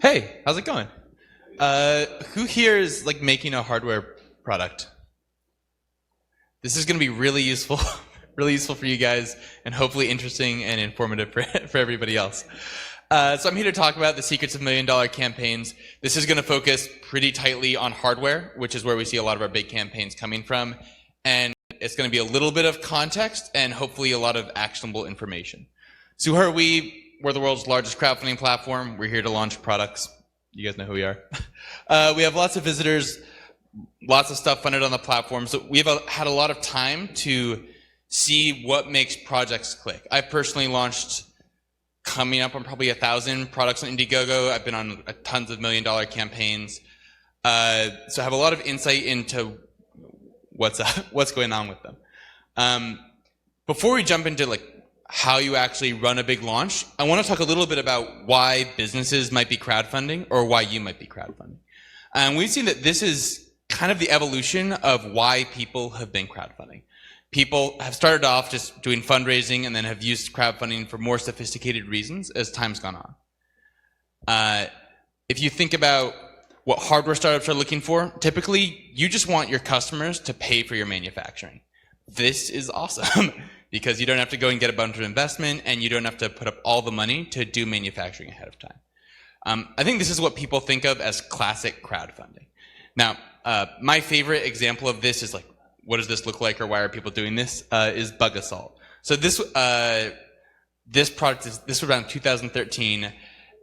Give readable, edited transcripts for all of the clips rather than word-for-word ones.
Hey, how's it going? Who here is like making a hardware product? This is going to be really useful, really useful for you guys, and hopefully interesting and informative for everybody else. So I'm here to talk about the secrets of million-dollar campaigns. This is going to focus pretty tightly on hardware, which is where we see a lot of our big campaigns coming from, and it's going to be a little bit of context and hopefully a lot of actionable information. So who are we? We're the world's largest crowdfunding platform. We're here to launch products. You guys know who we are. We have lots of visitors, lots of stuff funded on the platform. So we've had a lot of time to see what makes projects click. I've personally launched coming up on probably 1,000 products on Indiegogo. I've been on tons of million-dollar campaigns. So I have a lot of insight into what's going on with them. Before we jump into how you actually run a big launch, I want to talk a little bit about why businesses might be crowdfunding or why you might be crowdfunding. And we've seen that this is kind of the evolution of why people have been crowdfunding. People have started off just doing fundraising and then have used crowdfunding for more sophisticated reasons as time's gone on. If you think about what hardware startups are looking for, typically you just want your customers to pay for your manufacturing. This is awesome. Because you don't have to go and get a bunch of investment and you don't have to put up all the money to do manufacturing ahead of time. I think this is what people think of as classic crowdfunding. Now, my favorite example of this is what does this look like or why are people doing this, is Bug Assault. So this product was around 2013,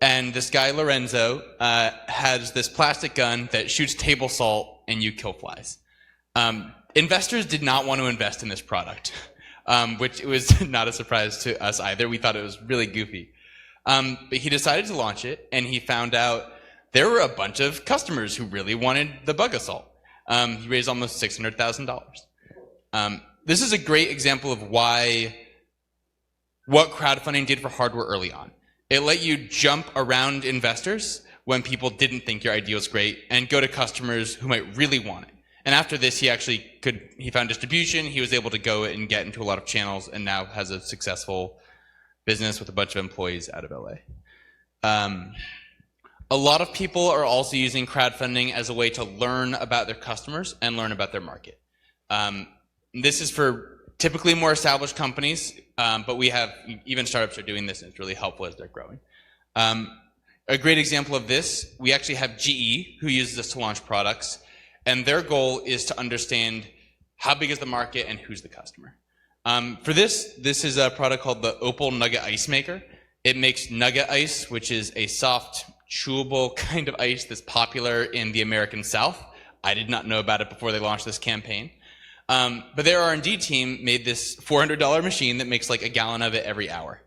and this guy, Lorenzo, has this plastic gun that shoots table salt and you kill flies. Investors did not want to invest in this product. Which was not a surprise to us either. We thought it was really goofy. But he decided to launch it, and he found out there were a bunch of customers who really wanted the Bug Assault. He raised almost $600,000. This is a great example of what crowdfunding did for hardware early on. It let you jump around investors when people didn't think your idea was great and go to customers who might really want it. And after this, he found distribution. He was able to go and get into a lot of channels and now has a successful business with a bunch of employees out of LA. A lot of people are also using crowdfunding as a way to learn about their customers and learn about their market. This is for typically more established companies, but we have, even startups are doing this, and it's really helpful as they're growing. A great example of this, we actually have GE, who uses this to launch products. And their goal is to understand how big is the market and who's the customer. For this is a product called the Opal Nugget Ice Maker. It makes nugget ice, which is a soft, chewable kind of ice that's popular in the American South. I did not know about it before they launched this campaign. But their R&D team made this $400 machine that makes a gallon of it every hour.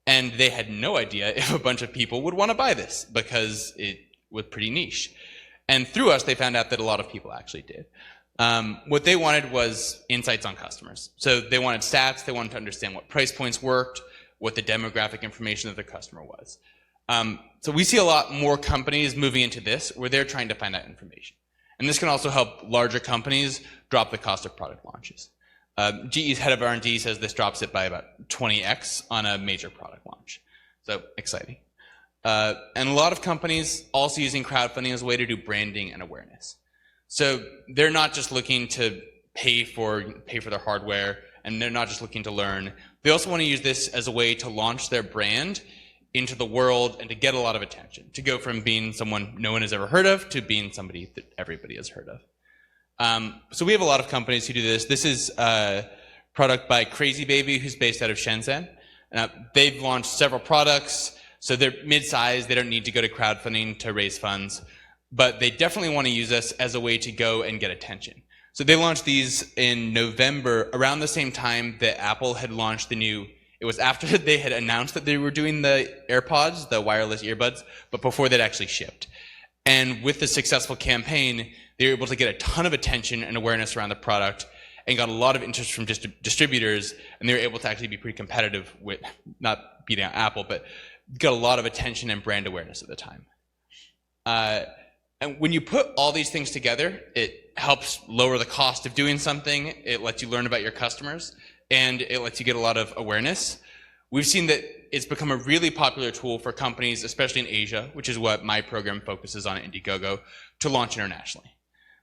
And they had no idea if a bunch of people would want to buy this because it was pretty niche. And through us, they found out that a lot of people actually did. What they wanted was insights on customers. So they wanted stats. They wanted to understand what price points worked, what the demographic information of the customer was. So we see a lot more companies moving into this where they're trying to find that information. And this can also help larger companies drop the cost of product launches. GE's head of R&D says this drops it by about 20x on a major product launch. So exciting. And a lot of companies also using crowdfunding as a way to do branding and awareness. So they're not just looking to pay for their hardware, and they're not just looking to learn. They also want to use this as a way to launch their brand into the world and to get a lot of attention, to go from being someone no one has ever heard of to being somebody that everybody has heard of. So we have a lot of companies who do this. This is a product by Crazy Baby, who's based out of Shenzhen. They've launched several products. So they're mid-sized, they don't need to go to crowdfunding to raise funds, but they definitely want to use us as a way to go and get attention. So they launched these in November, around the same time that Apple had launched it was after they had announced that they were doing the AirPods, the wireless earbuds, but before they'd actually shipped. And with the successful campaign, they were able to get a ton of attention and awareness around the product and got a lot of interest from distributors, and they were able to actually be pretty competitive with, not beating out Apple, but got a lot of attention and brand awareness at the time. And when you put all these things together, it helps lower the cost of doing something, it lets you learn about your customers, and it lets you get a lot of awareness. we've seen that it's become a really popular tool for companies, especially in Asia, which is what my program focuses on at Indiegogo, to launch internationally.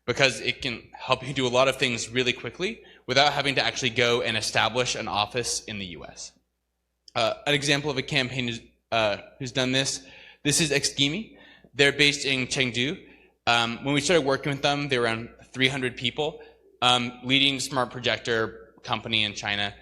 Because it can help you do a lot of things really quickly without having to actually go and establish an office in the US. An example of a campaign who's done this is Xgimi. They're based in Chengdu. When we started working with them, they were around 300 people, leading smart projector company in China,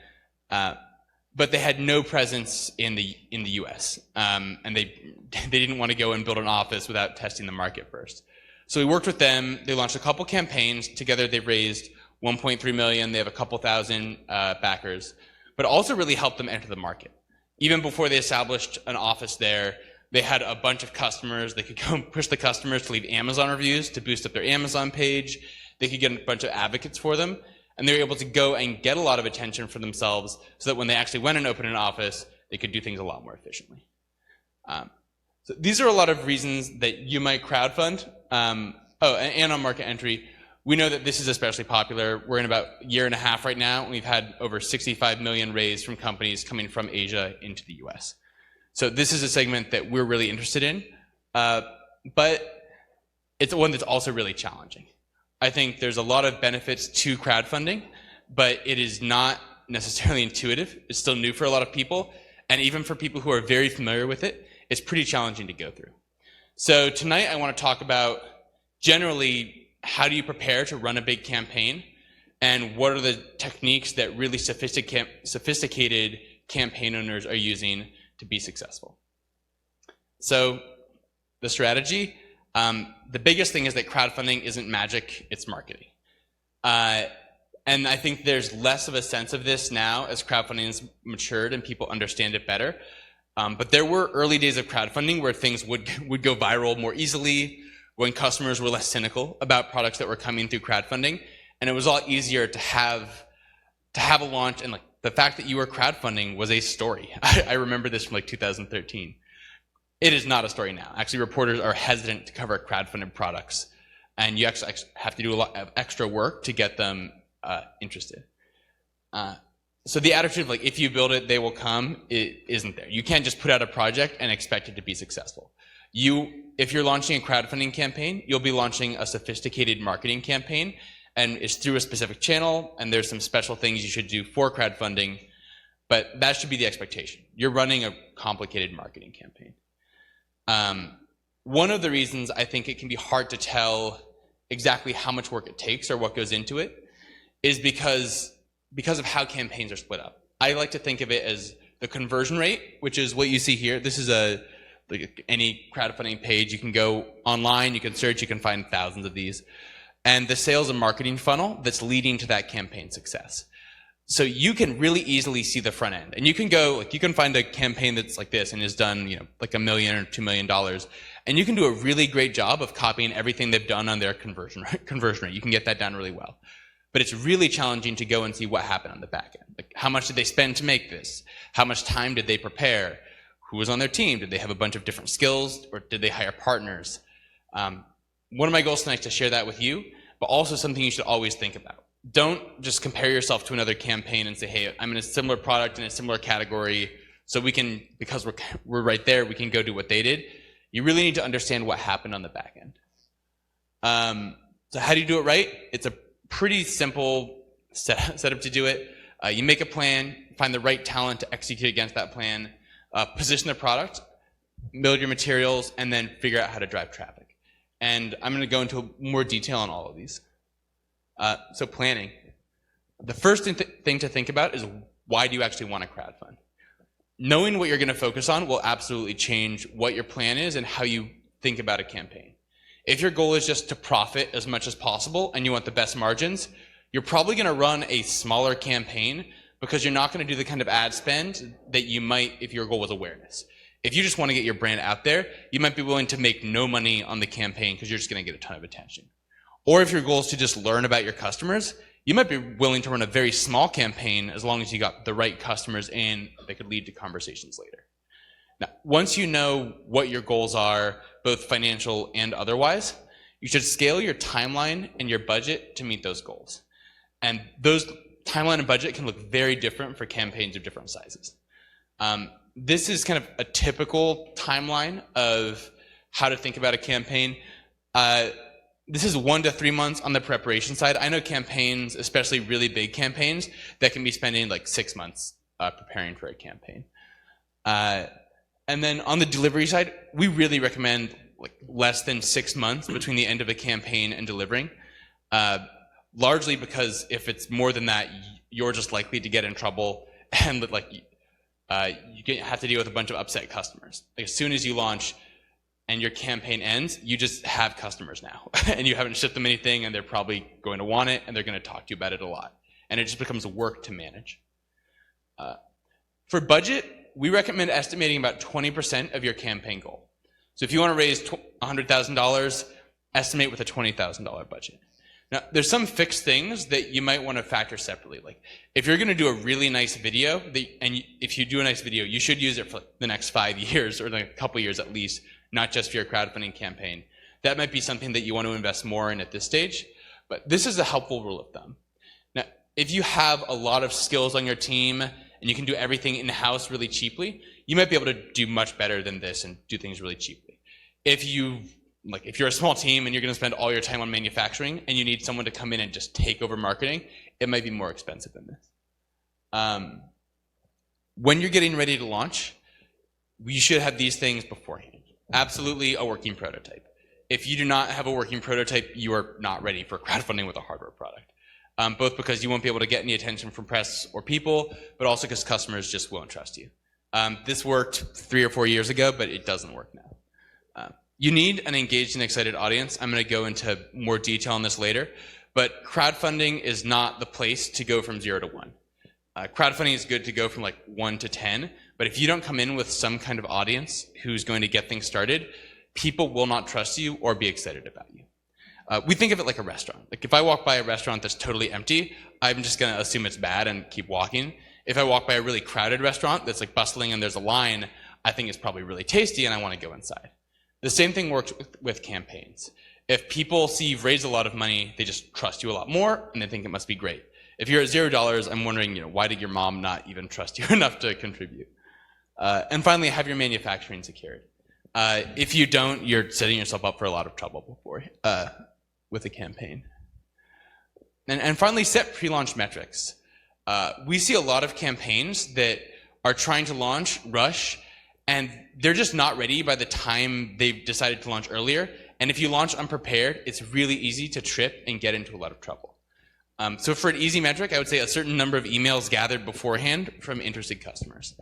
but they had no presence in the US, and they didn't want to go and build an office without testing the market first. So we worked with them. They launched a couple campaigns. Together they raised 1.3 million. They have a couple thousand backers, but also really helped them enter the market. Even before they established an office there, they had a bunch of customers. They could go and push the customers to leave Amazon reviews to boost up their Amazon page. They could get a bunch of advocates for them. And they were able to go and get a lot of attention for themselves so that when they actually went and opened an office, they could do things a lot more efficiently. So these are a lot of reasons that you might crowdfund. And on market entry, we know that this is especially popular. We're in about a year and a half right now, and we've had over 65 million raised from companies coming from Asia into the US. So this is a segment that we're really interested in, but it's one that's also really challenging. I think there's a lot of benefits to crowdfunding, but it is not necessarily intuitive. It's still new for a lot of people, and even for people who are very familiar with it, it's pretty challenging to go through. So tonight I want to talk about generally how do you prepare to run a big campaign, and what are the techniques that really sophisticated campaign owners are using to be successful. So the strategy, the biggest thing is that crowdfunding isn't magic, it's marketing. And I think there's less of a sense of this now as crowdfunding has matured and people understand it better. But there were early days of crowdfunding where things would go viral more easily, when customers were less cynical about products that were coming through crowdfunding. And it was a lot easier to have a launch, and like the fact that you were crowdfunding was a story. I remember this from like 2013. It is not a story now. Actually, reporters are hesitant to cover crowdfunded products, and you actually have to do a lot of extra work to get them interested. So the attitude of like, if you build it, they will come, it isn't there. You can't just put out a project and expect it to be successful. If you're launching a crowdfunding campaign, you'll be launching a sophisticated marketing campaign, and it's through a specific channel, and there's some special things you should do for crowdfunding, but that should be the expectation. You're running a complicated marketing campaign. One of the reasons I think it can be hard to tell exactly how much work it takes or what goes into it is because of how campaigns are split up. I like to think of it as the conversion rate, which is what you see here. This is like any crowdfunding page. You can go online, you can search, you can find thousands of these. And the sales and marketing funnel that's leading to that campaign success. So you can really easily see the front end. And you can go, like, you can find a campaign that's like this and is done, like $1 million or $2 million. And you can do a really great job of copying everything they've done on their conversion rate. You can get that done really well. But it's really challenging to go and see what happened on the back end. Like, how much did they spend to make this? How much time did they prepare? Who was on their team? Did they have a bunch of different skills, or did they hire partners? One of my goals tonight is to share that with you, but also something you should always think about. Don't just compare yourself to another campaign and say, hey, I'm in a similar product in a similar category, so we can, because we're right there, we can go do what they did. You really need to understand what happened on the back end. So how do you do it right? It's a pretty simple setup to do it. You make a plan, find the right talent to execute against that plan, position the product, build your materials, and then figure out how to drive traffic. And I'm going to go into more detail on all of these. So planning. The first thing to think about is, why do you actually want to crowdfund? Knowing what you're going to focus on will absolutely change what your plan is and how you think about a campaign. If your goal is just to profit as much as possible and you want the best margins, you're probably going to run a smaller campaign because you're not going to do the kind of ad spend that you might if your goal was awareness. If you just want to get your brand out there, you might be willing to make no money on the campaign because you're just going to get a ton of attention. Or if your goal is to just learn about your customers, you might be willing to run a very small campaign as long as you got the right customers in that could lead to conversations later. Now, once you know what your goals are, both financial and otherwise, you should scale your timeline and your budget to meet those goals. And those timeline and budget can look very different for campaigns of different sizes. This is kind of a typical timeline of how to think about a campaign. This is 1 to 3 months on the preparation side. I know campaigns, especially really big campaigns, that can be spending like 6 months preparing for a campaign. And then on the delivery side, we really recommend like less than 6 months between the end of a campaign and delivering. Largely because if it's more than that, you're just likely to get in trouble and like you have to deal with a bunch of upset customers. Like as soon as you launch and your campaign ends, you just have customers now and you haven't shipped them anything and they're probably going to want it and they're going to talk to you about it a lot. And it just becomes work to manage. For budget, we recommend estimating about 20% of your campaign goal. So if you want to raise $100,000, estimate with a $20,000 budget. Now, there's some fixed things that you might want to factor separately. Like, if you're going to do a really nice video, if you do a nice video, you should use it for the next 5 years or like a couple years at least, not just for your crowdfunding campaign. That might be something that you want to invest more in at this stage, but this is a helpful rule of thumb. Now, if you have a lot of skills on your team and you can do everything in-house really cheaply, you might be able to do much better than this and do things really cheaply. If you're a small team and you're going to spend all your time on manufacturing and you need someone to come in and just take over marketing, it might be more expensive than this. When you're getting ready to launch, you should have these things beforehand. Absolutely a working prototype. If you do not have a working prototype, you are not ready for crowdfunding with a hardware product. Both because you won't be able to get any attention from press or people, but also because customers just won't trust you. This worked 3 or 4 years ago, but it doesn't work now. You need an engaged and excited audience. I'm going to go into more detail on this later, but crowdfunding is not the place to go from 0 to 1. Crowdfunding is good to go from like 1 to 10, but if you don't come in with some kind of audience who's going to get things started, people will not trust you or be excited about you. We think of it like a restaurant. Like if I walk by a restaurant that's totally empty, I'm just going to assume it's bad and keep walking. If I walk by a really crowded restaurant that's like bustling and there's a line, I think it's probably really tasty and I want to go inside. The same thing works with campaigns. If people see you've raised a lot of money, they just trust you a lot more and they think it must be great. If you're at $0, I'm wondering, why did your mom not even trust you enough to contribute? And finally, have your manufacturing secured. If you don't, you're setting yourself up for a lot of trouble before with a campaign. And finally, set pre-launch metrics. We see a lot of campaigns that are trying to launch, rush, and they're just not ready by the time they've decided to launch earlier. And if you launch unprepared, it's really easy to trip and get into a lot of trouble. So for an easy metric, I would say a certain number of emails gathered beforehand from interested customers.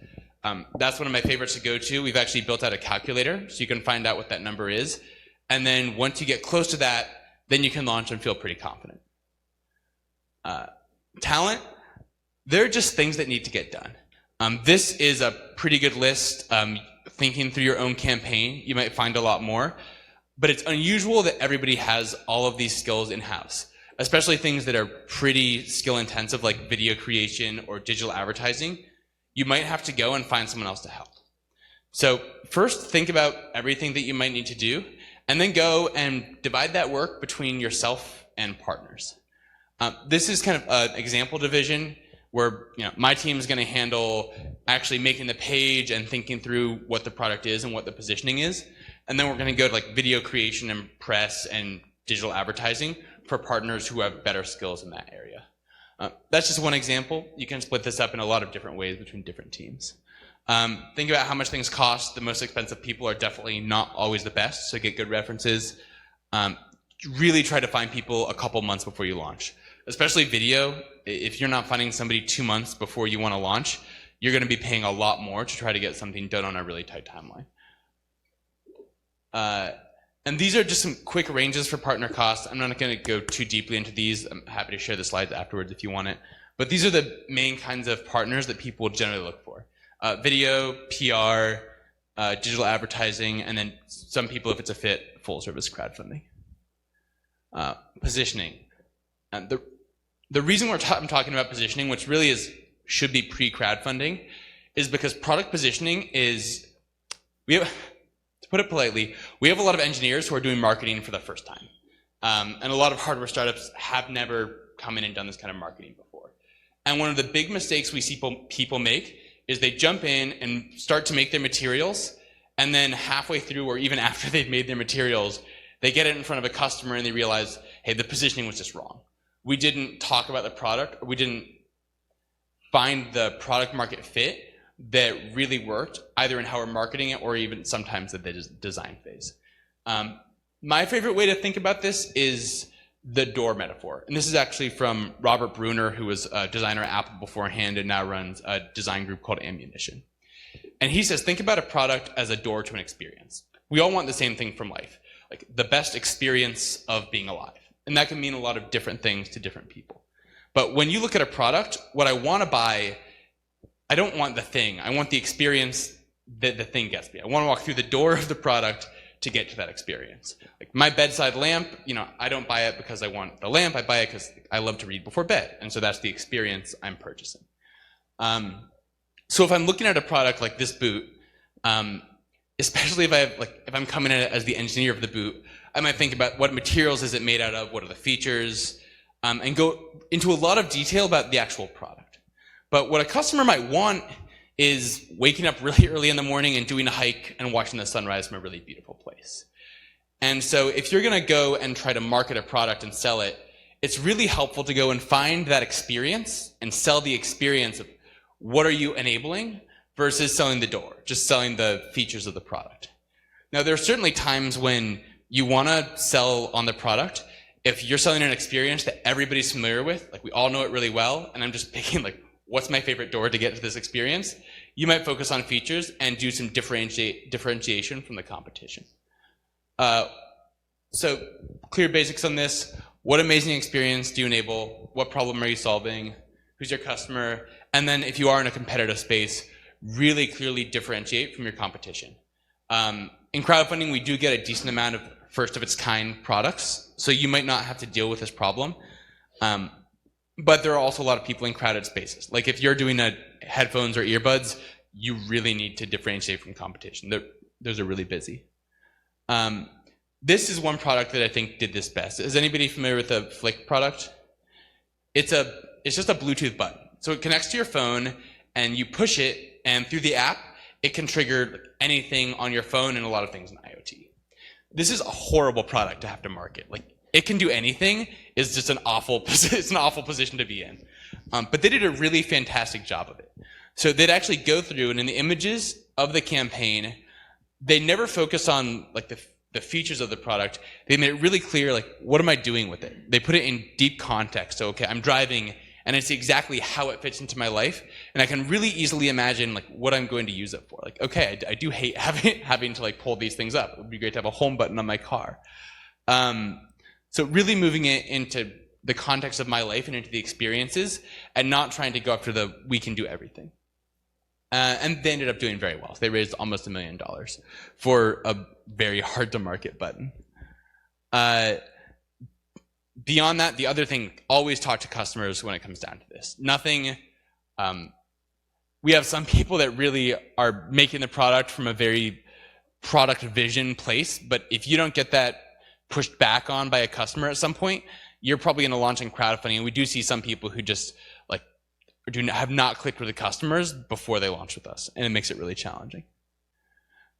That's one of my favorites to go to. We've actually built out a calculator, so you can find out what that number is. And then once you get close to that, then you can launch and feel pretty confident. Talent, they're just things that need to get done. This is a pretty good list. Thinking through your own campaign, you might find a lot more. But it's unusual that everybody has all of these skills in-house, especially things that are pretty skill-intensive, like video creation or digital advertising. You might have to go and find someone else to help. So first, think about everything that you might need to do, and then go and divide that work between yourself and partners. This is kind of an example division where my team is going to handle actually making the page and thinking through what the product is and what the positioning is. And then we're going to go to like video creation and press and digital advertising for partners who have better skills in that area. That's just one example. You can split this up in a lot of different ways between different teams. Think about how much things cost. The most expensive people are definitely not always the best, so get good references. Really try to find people a couple months before you launch. Especially video, if you're not finding somebody 2 months before you want to launch, you're going to be paying a lot more to try to get something done on a really tight timeline. And these are just some quick ranges for partner costs. I'm not going to go too deeply into these. I'm happy to share the slides afterwards if you want it. But these are the main kinds of partners that people generally look for. Video, PR, digital advertising, and then some people, if it's a fit, full service crowdfunding. Positioning. The reason I'm talking about positioning, which really should be pre-crowdfunding, is because product positioning is, to put it politely, we have a lot of engineers who are doing marketing for the first time. And a lot of hardware startups have never come in and done this kind of marketing before. And one of the big mistakes we see people make is they jump in and start to make their materials, and then halfway through or even after they've made their materials, they get it in front of a customer and they realize, hey, the positioning was just wrong. We didn't talk about the product, or we didn't find the product market fit that really worked, either in how we're marketing it or even sometimes at the design phase. My favorite way to think about this is the door metaphor. And this is actually from Robert Bruner, who was a designer at Apple beforehand and now runs a design group called Ammunition. And he says, think about a product as a door to an experience. We all want the same thing from life, like the best experience of being alive. And that can mean a lot of different things to different people. But when you look at a product, what I want to buy, I don't want the thing. I want the experience that the thing gets me. I want to walk through the door of the product to get to that experience. Like my bedside lamp, I don't buy it because I want the lamp. I buy it because I love to read before bed. And so that's the experience I'm purchasing. So if I'm looking at a product like this boot, especially if I'm coming in as the engineer of the boot, I might think about what materials is it made out of, what are the features, and go into a lot of detail about the actual product. But what a customer might want is waking up really early in the morning and doing a hike and watching the sunrise from a really beautiful place. And so if you're going to go and try to market a product and sell it, it's really helpful to go and find that experience and sell the experience of what are you enabling versus selling the door, just selling the features of the product. Now, there are certainly times when you want to sell on the product. If you're selling an experience that everybody's familiar with, like we all know it really well, and I'm just picking what's my favorite door to get to this experience, you might focus on features and do some differentiation from the competition. So clear basics on this. What amazing experience do you enable? What problem are you solving? Who's your customer? And then if you are in a competitive space, really clearly differentiate from your competition. In crowdfunding, we do get a decent amount of first of its kind products, so you might not have to deal with this problem. But there are also a lot of people in crowded spaces. Like if you're doing headphones or earbuds, you really need to differentiate from competition. Those are really busy. This is one product that I think did this best. Is anybody familiar with the Flick product? It's just a Bluetooth button. So it connects to your phone and you push it, and through the app, it can trigger anything on your phone and a lot of things in IoT. This is a horrible product to have to market. It can do anything is just an awful position to be in. But they did a really fantastic job of it. So they'd actually go through, and in the images of the campaign, they never focus on the features of the product. They made it really clear, what am I doing with it? They put it in deep context. So, okay, I'm driving, and it's exactly how it fits into my life, and I can really easily imagine what I'm going to use it for. Okay, I do hate having to pull these things up. It would be great to have a home button on my car. So really moving it into the context of my life and into the experiences, and not trying to go after the we can do everything. And they ended up doing very well. They raised almost $1 million for a very hard to market button. Beyond that, the other thing, always talk to customers when it comes down to this. We have some people that really are making the product from a very product vision place, but if you don't get that pushed back on by a customer at some point, you're probably going to launch in crowdfunding. And we do see some people who just have not clicked with the customers before they launch with us, and it makes it really challenging.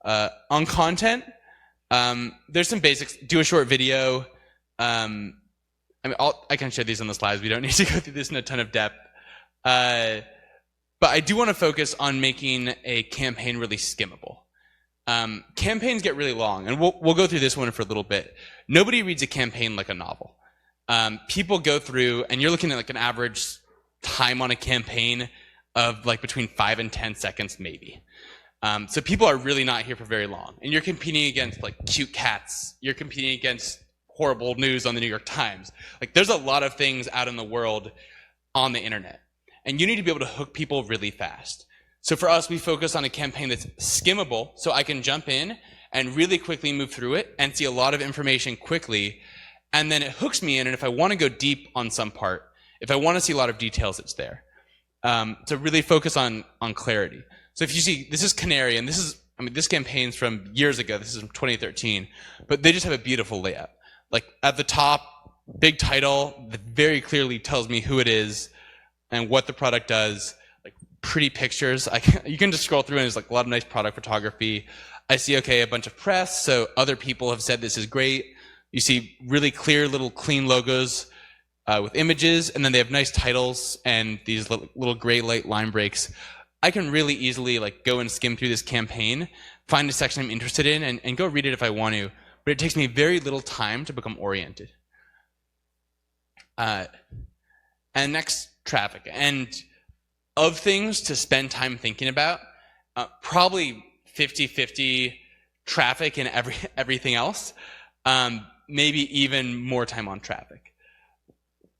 On content, there's some basics. Do a short video. I can share these on the slides. We don't need to go through this in a ton of depth. But I do want to focus on making a campaign really skimmable. Campaigns get really long, and we'll go through this one for a little bit. Nobody reads a campaign like a novel. People go through, and you're looking at an average time on a campaign of between 5 and 10 seconds maybe. So people are really not here for very long, and you're competing against cute cats. You're competing against horrible news on the New York Times. There's a lot of things out in the world on the internet, and you need to be able to hook people really fast. So for us, we focus on a campaign that's skimmable, so I can jump in and really quickly move through it and see a lot of information quickly, and then it hooks me in, and if I want to go deep on some part, if I want to see a lot of details, it's there. To really focus on clarity. So if you see, this is Canary, and this campaign's from years ago. This is from 2013, but they just have a beautiful layout. At the top, big title that very clearly tells me who it is and what the product does. pretty pictures. You can just scroll through and there's like a lot of nice product photography. I see, okay, a bunch of press, so other people have said this is great. You see really clear little clean logos with images, and then they have nice titles and these little gray light line breaks. I can really easily like go and skim through this campaign, find a section I'm interested in, and go read it if I want to, but it takes me very little time to become oriented. And next, traffic. And of things to spend time thinking about, probably 50-50 traffic and everything else, maybe even more time on traffic.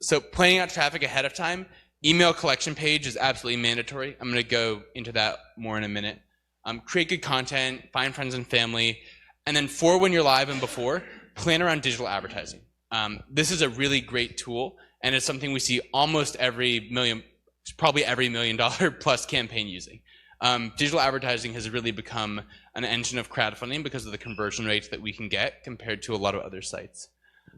So planning out traffic ahead of time, email collection page is absolutely mandatory. I'm going to go into that more in a minute. Create good content, find friends and family, and then for when you're live and before, plan around digital advertising. This is a really great tool, and it's something we see almost probably every $1 million plus campaign using. Digital advertising has really become an engine of crowdfunding because of the conversion rates that we can get compared to a lot of other sites.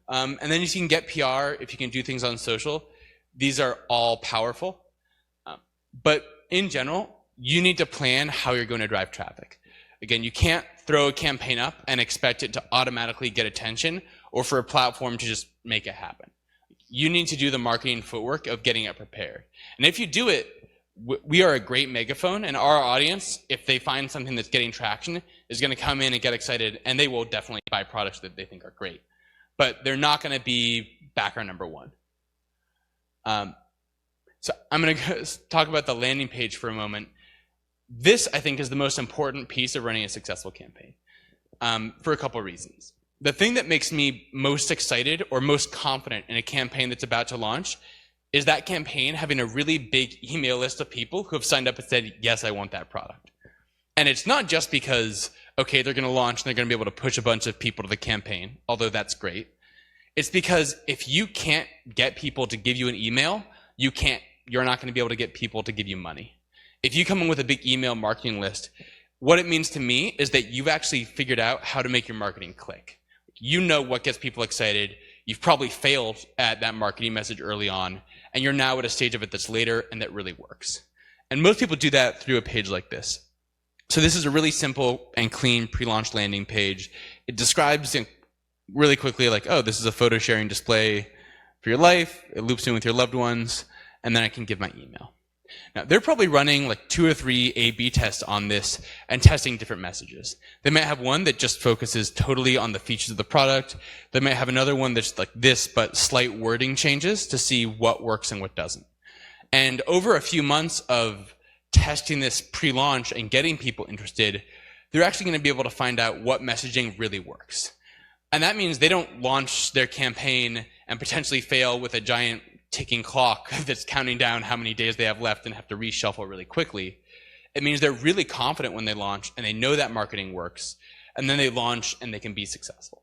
And then if you can get PR, if you can do things on social, these are all powerful. But in general, you need to plan how you're going to drive traffic. Again, you can't throw a campaign up and expect it to automatically get attention or for a platform to just make it happen. You need to do the marketing footwork of getting it prepared. And if you do it, we are a great megaphone, and our audience, if they find something that's getting traction, is going to come in and get excited, and they will definitely buy products that they think are great. But they're not going to be backer number one. So I'm going to talk about the landing page for a moment. This, I think, is the most important piece of running a successful campaign for a couple of reasons. The thing that makes me most excited or most confident in a campaign that's about to launch is that campaign having a really big email list of people who have signed up and said, yes, I want that product. And it's not just because, okay, they're going to launch and they're going to be able to push a bunch of people to the campaign, although that's great. It's because if you can't get people to give you an email, you're not going to be able to get people to give you money. If you come in with a big email marketing list, what it means to me is that you've actually figured out how to make your marketing click. You know what gets people excited. You've probably failed at that marketing message early on, and you're now at a stage of it that's later and that really works. And most people do that through a page like this. So this is a really simple and clean pre-launch landing page. It describes really quickly like, oh, this is a photo sharing display for your life. It loops in with your loved ones, and then I can give my email. Now, they're probably running like 2 or 3 A/B tests on this and testing different messages. They might have one that just focuses totally on the features of the product. They might have another one that's like this, but slight wording changes to see what works and what doesn't. And over a few months of testing this pre-launch and getting people interested, they're actually going to be able to find out what messaging really works. And that means they don't launch their campaign and potentially fail with a giant ticking clock that's counting down how many days they have left and have to reshuffle really quickly. It means they're really confident when they launch and they know that marketing works, and then they launch and they can be successful.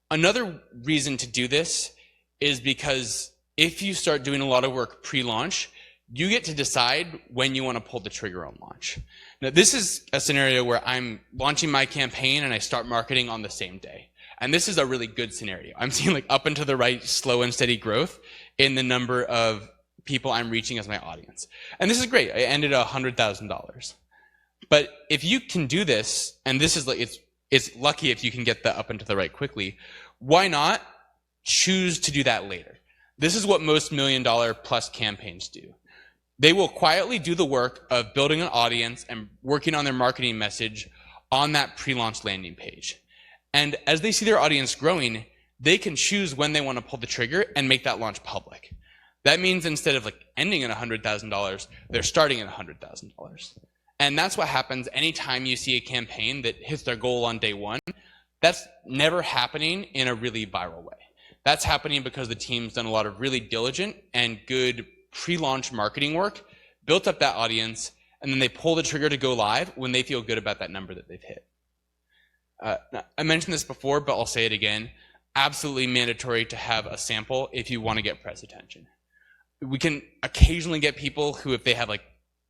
Another reason to do this is because if you start doing a lot of work pre-launch, you get to decide when you want to pull the trigger on launch. Now, this is a scenario where I'm launching my campaign and I start marketing on the same day. And this is a really good scenario. I'm seeing like up and to the right, slow and steady growth in the number of people I'm reaching as my audience. And this is great. I ended at $100,000. But if you can do this, and this is like, it's lucky if you can get the up and to the right quickly, why not choose to do that later? This is what most $1 million plus campaigns do. They will quietly do the work of building an audience and working on their marketing message on that pre-launch landing page. And as they see their audience growing, they can choose when they want to pull the trigger and make that launch public. That means instead of like ending at $100,000, they're starting at $100,000. And that's what happens anytime you see a campaign that hits their goal on day one. That's never happening in a really viral way. That's happening because the team's done a lot of really diligent and good pre-launch marketing work, built up that audience, and then they pull the trigger to go live when they feel good about that number that they've hit. I mentioned this before, but I'll say it again. Absolutely mandatory to have a sample if you want to get press attention. We can occasionally get people who, if they have like,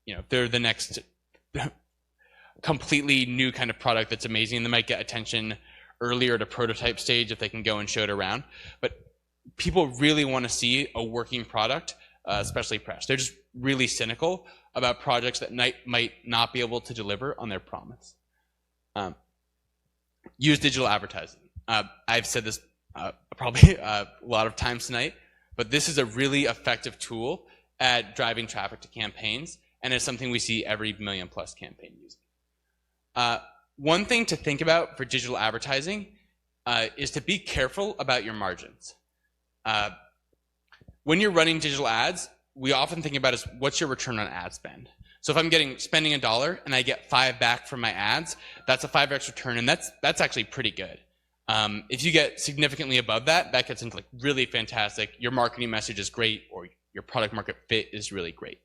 if they're the next completely new kind of product that's amazing, they might get attention earlier at a prototype stage if they can go and show it around. But people really want to see a working product especially press. They're just really cynical about projects that might not be able to deliver on their promise. Use digital advertising. I've said this probably a lot of times tonight, but this is a really effective tool at driving traffic to campaigns, and it's something we see every million-plus campaign using. One thing to think about for digital advertising is to be careful about your margins. When you're running digital ads, we often think about is what's your return on ad spend. So if I'm spending $1 and I get 5 back from my ads, that's a 5x return, and that's actually pretty good. If you get significantly above that, that gets into like really fantastic. Your marketing message is great, or your product market fit is really great.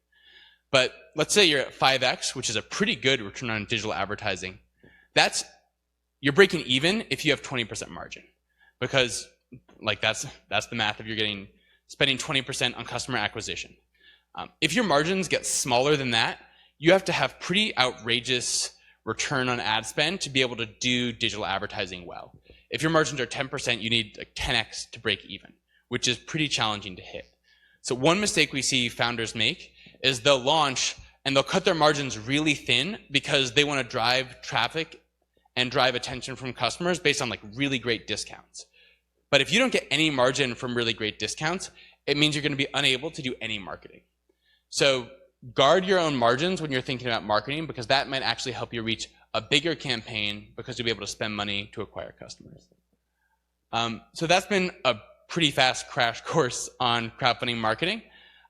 But let's say you're at 5x, which is a pretty good return on digital advertising. You're breaking even if you have 20% margin, because like that's the math if you're spending 20% on customer acquisition. If your margins get smaller than that, you have to have pretty outrageous return on ad spend to be able to do digital advertising well. If your margins are 10%, you need like 10x to break even, which is pretty challenging to hit. So one mistake we see founders make is they'll launch and they'll cut their margins really thin because they want to drive traffic and drive attention from customers based on like really great discounts. But if you don't get any margin from really great discounts, it means you're going to be unable to do any marketing. So guard your own margins when you're thinking about marketing, because that might actually help you reach a bigger campaign because you'll be able to spend money to acquire customers. So that's been a pretty fast crash course on crowdfunding marketing.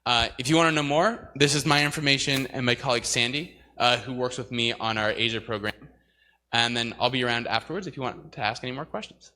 If you want to know more, this is my information and my colleague Sandy, who works with me on our Asia program. And then I'll be around afterwards if you want to ask any more questions.